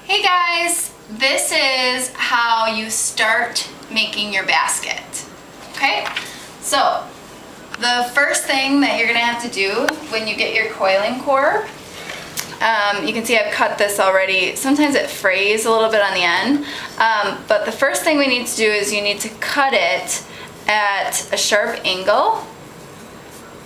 Hey guys, this is how you start making your basket. Okay, so the first thing that you're gonna have to do when you get your coiling core, you can see I've cut this already. Sometimes it frays a little bit on the end, but the first thing we need to do is you need to cut it at a sharp angle,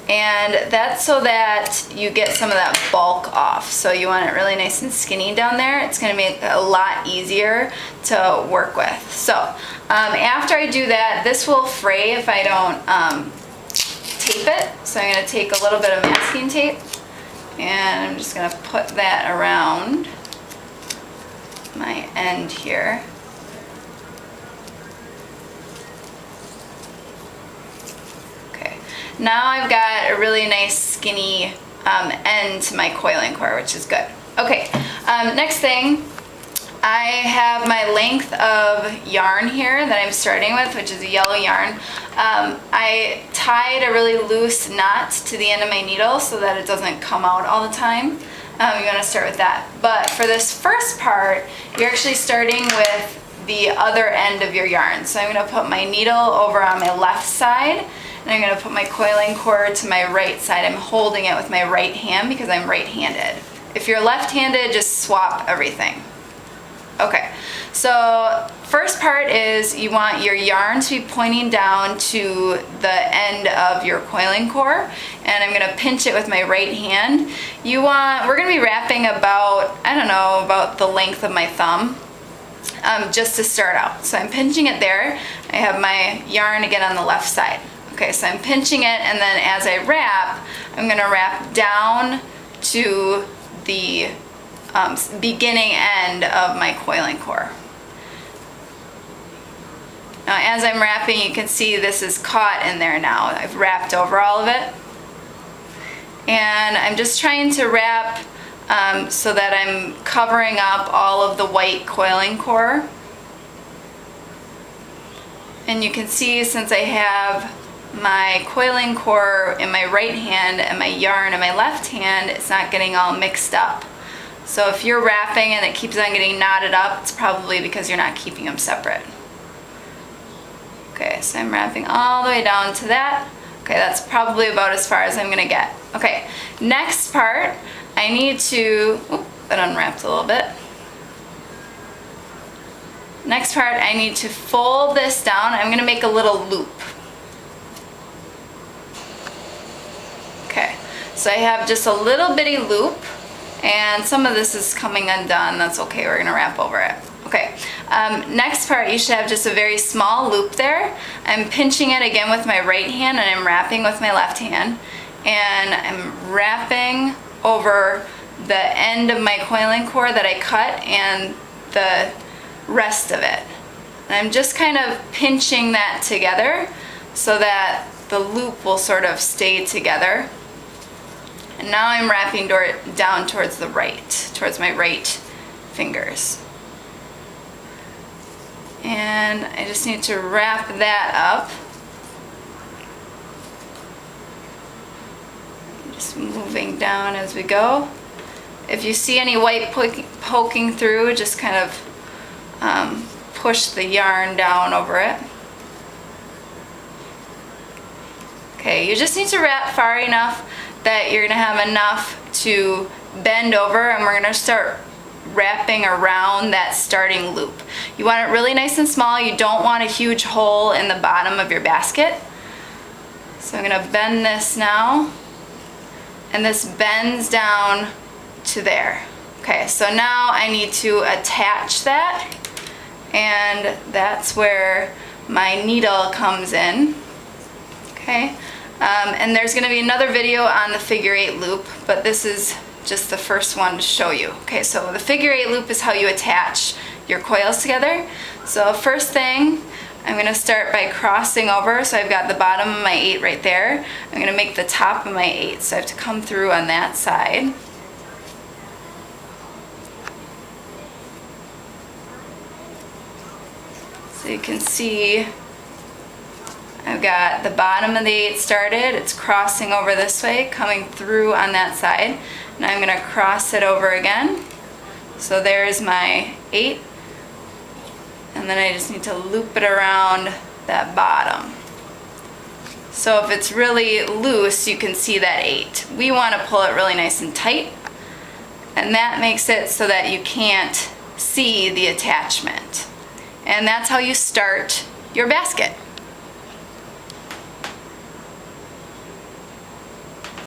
and that's so that you get some of that bulk off. So you want it really nice and skinny down there. It's going to make it a lot easier to work with. So after I do that, this will fray if I don't tape it. So I'm going to take a little bit of masking tape and I'm just going to put that around my end here. Now I've got a really nice skinny end to my coiling core, which is good. Okay, next thing, I have my length of yarn here that I'm starting with, which is a yellow yarn. I tied a really loose knot to the end of my needle so that it doesn't come out all the time. You want to start with that. But for this first part, you're actually starting with the other end of your yarn. So I'm going to put my needle over on my left side, and I'm going to put my coiling core to my right side. I'm holding it with my right hand because I'm right-handed. If you're left-handed, just swap everything. Okay, so first part is you want your yarn to be pointing down to the end of your coiling core, and I'm going to pinch it with my right hand. We're going to be wrapping about, I don't know, about the length of my thumb. Just to start out. So I'm pinching it there. I have my yarn again on the left side. Okay, so I'm pinching it, and then as I wrap, I'm going to wrap down to the beginning end of my coiling core. Now as I'm wrapping, you can see this is caught in there now. I've wrapped over all of it. And I'm just trying to wrap so that I'm covering up all of the white coiling core. And you can see, since I have my coiling core in my right hand and my yarn in my left hand, it's not getting all mixed up. So if you're wrapping and it keeps on getting knotted up, it's probably because you're not keeping them separate. Okay, so I'm wrapping all the way down to that. Okay, that's probably about as far as I'm gonna get. Okay, next part, I need to, that unwrapped a little bit. Next part, I need to fold this down. I'm gonna make a little loop. Okay, so I have just a little bitty loop, and some of this is coming undone. That's okay, we're gonna wrap over it. Okay, next part, you should have just a very small loop there. I'm pinching it again with my right hand, and I'm wrapping with my left hand, and I'm wrapping over the end of my coiling core that I cut and the rest of it. And I'm just kind of pinching that together so that the loop will sort of stay together. And now I'm wrapping down towards the right, towards my right fingers. And I just need to wrap that up. Just moving down as we go. If you see any white poking through, just kind of push the yarn down over it. Okay, you just need to wrap far enough that you're gonna have enough to bend over, and we're gonna start wrapping around that starting loop. You want it really nice and small. You don't want a huge hole in the bottom of your basket. So I'm gonna bend this now, and this bends down to there. Okay, so now I need to attach that, and that's where my needle comes in. Okay, and there's going to be another video on the figure 8 loop, but this is just the first one to show you. Okay, so the figure 8 loop is how you attach your coils together. So first thing, I'm going to start by crossing over. So I've got the bottom of my 8 right there. I'm going to make the top of my 8, so I have to come through on that side. So you can see I've got the bottom of the 8 started. It's crossing over this way, coming through on that side. And I'm going to cross it over again. So there's my 8, and then I just need to loop it around that bottom. So if it's really loose, you can see that 8. We want to pull it really nice and tight, and that makes it so that you can't see the attachment. And that's how you start your basket.